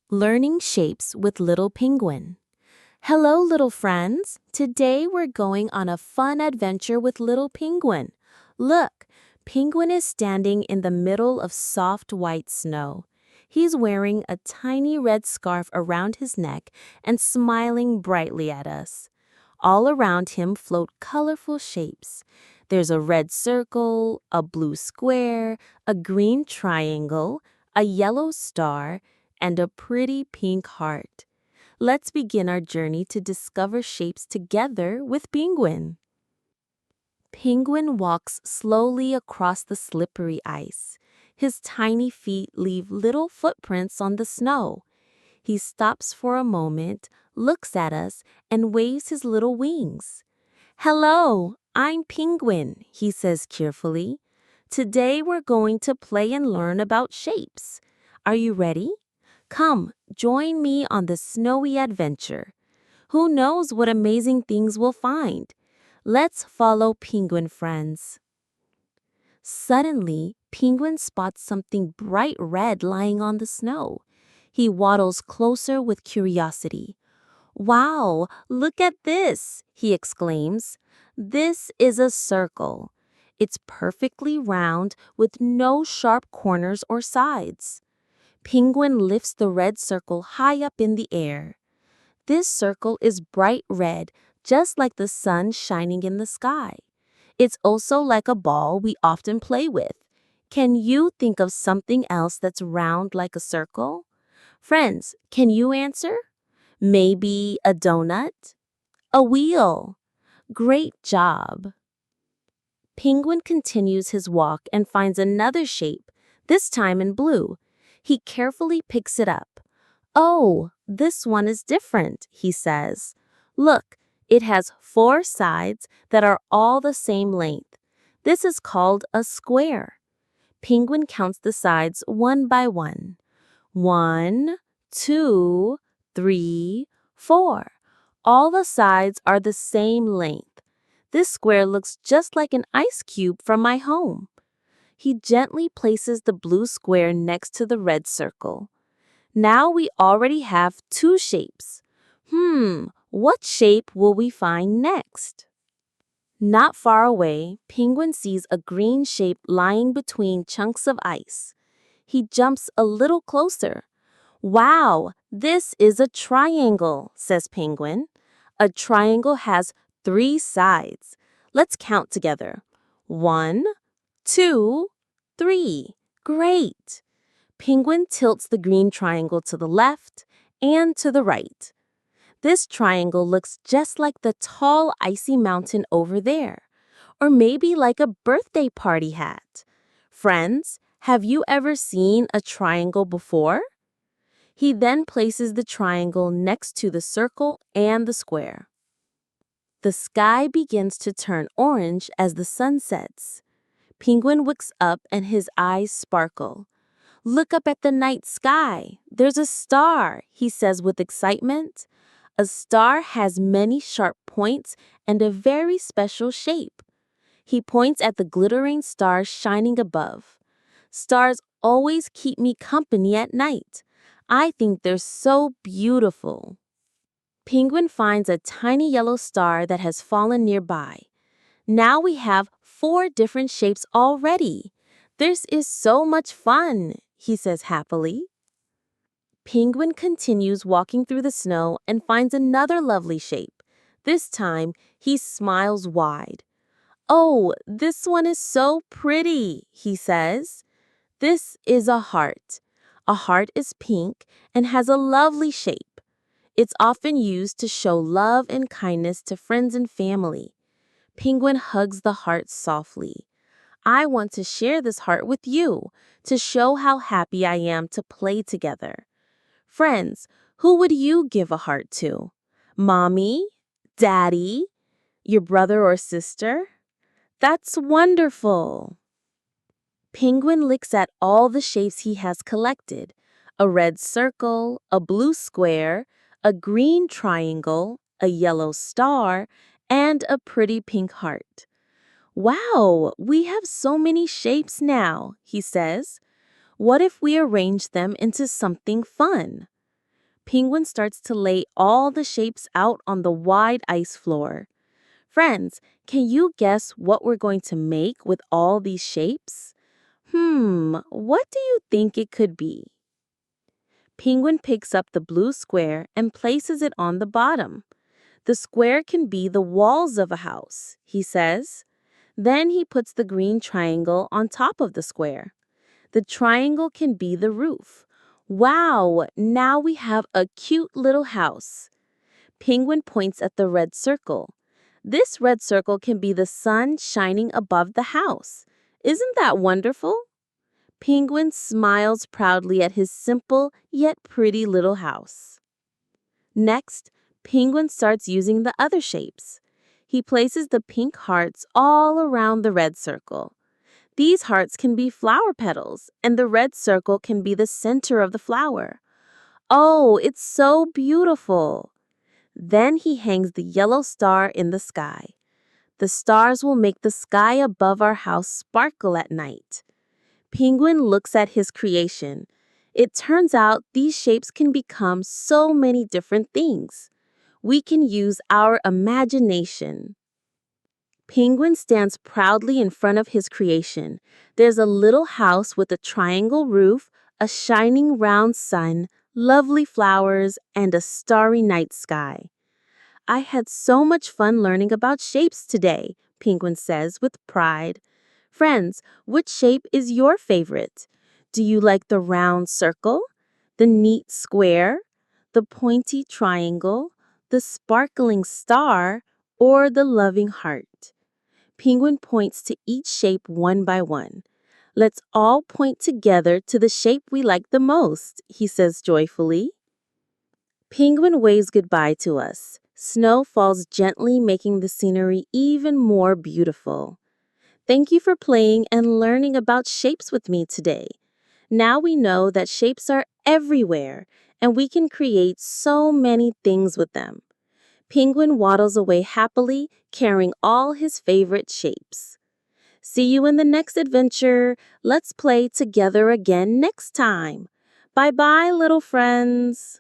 Learning Shapes with Little Penguin. Hello, little friends. Today we're going on a fun adventure with Little Penguin. Look, Penguin is standing in the middle of soft white snow. He's wearing a tiny red scarf around his neck and smiling brightly at us. All around him float colorful shapes. There's a red circle, a blue square, a green triangle, a yellow star, and a pretty pink heart. Let's begin our journey to discover shapes together with Penguin. Penguin walks slowly across the slippery ice. His tiny feet leave little footprints on the snow. He stops for a moment, looks at us, and waves his little wings. "Hello, I'm Penguin," he says cheerfully. "Today we're going to play and learn about shapes. Are you ready? Come, join me on this snowy adventure. Who knows what amazing things we'll find? Let's follow Penguin friends." Suddenly, Penguin spots something bright red lying on the snow. He waddles closer with curiosity. "Wow, look at this!" he exclaims. "This is a circle. It's perfectly round with no sharp corners or sides." Penguin lifts the red circle high up in the air. This circle is bright red, just like the sun shining in the sky. It's also like a ball we often play with. Can you think of something else that's round like a circle? Friends, can you answer? Maybe a donut? A wheel? Great job! Penguin continues his walk and finds another shape, this time in blue. He carefully picks it up. "Oh, this one is different," he says. "Look, it has 4 sides that are all the same length. This is called a square." Penguin counts the sides one by one. 1, 2, 3, 4. All the sides are the same length. This square looks just like an ice cube from my home. He gently places the blue square next to the red circle. Now we already have 2 shapes. What shape will we find next? Not far away, Penguin sees a green shape lying between chunks of ice. He jumps a little closer. "Wow, this is a triangle," says Penguin. "A triangle has 3 sides. Let's count together. 1, 2, 3. Great!" Penguin tilts the green triangle to the left and to the right. This triangle looks just like the tall, icy mountain over there, or maybe like a birthday party hat. Friends, have you ever seen a triangle before? He then places the triangle next to the circle and the square. The sky begins to turn orange as the sun sets. Penguin looks up and his eyes sparkle. "Look up at the night sky. There's a star," he says with excitement. A star has many sharp points and a very special shape. He points at the glittering stars shining above. "Stars always keep me company at night. I think they're so beautiful." Penguin finds a tiny yellow star that has fallen nearby. Now we have 4 different shapes already. "This is so much fun," he says happily. Penguin continues walking through the snow and finds another lovely shape. This time, he smiles wide. "Oh, this one is so pretty," he says. This is a heart. A heart is pink and has a lovely shape. It's often used to show love and kindness to friends and family. Penguin hugs the heart softly. "I want to share this heart with you to show how happy I am to play together." Friends, who would you give a heart to? Mommy? Daddy? Your brother or sister? That's wonderful! Penguin looks at all the shapes he has collected. A red circle, a blue square, a green triangle, a yellow star, and a pretty pink heart. "Wow, we have so many shapes now," he says. "What if we arrange them into something fun?" Penguin starts to lay all the shapes out on the wide ice floor. Friends, can you guess what we're going to make with all these shapes? What do you think it could be? Penguin picks up the blue square and places it on the bottom. The square can be the walls of a house, he says. Then he puts the green triangle on top of the square. The triangle can be the roof. Wow, now we have a cute little house. Penguin points at the red circle. This red circle can be the sun shining above the house. Isn't that wonderful? Penguin smiles proudly at his simple yet pretty little house. Next, Penguin starts using the other shapes. He places the pink hearts all around the red circle. These hearts can be flower petals, and the red circle can be the center of the flower. Oh, it's so beautiful! Then he hangs the yellow star in the sky. The stars will make the sky above our house sparkle at night. Penguin looks at his creation. It turns out these shapes can become so many different things. We can use our imagination. Penguin stands proudly in front of his creation. There's a little house with a triangle roof, a shining round sun, lovely flowers, and a starry night sky. I had so much fun learning about shapes today, Penguin says with pride. Friends, which shape is your favorite? Do you like the round circle, the neat square, the pointy triangle, the sparkling star, or the loving heart? Penguin points to each shape one by one. Let's all point together to the shape we like the most, he says joyfully. Penguin waves goodbye to us. Snow falls gently, making the scenery even more beautiful. Thank you for playing and learning about shapes with me today. Now we know that shapes are everywhere, and we can create so many things with them. Penguin waddles away happily, carrying all his favorite shapes. See you in the next adventure. Let's play together again next time. Bye-bye, little friends.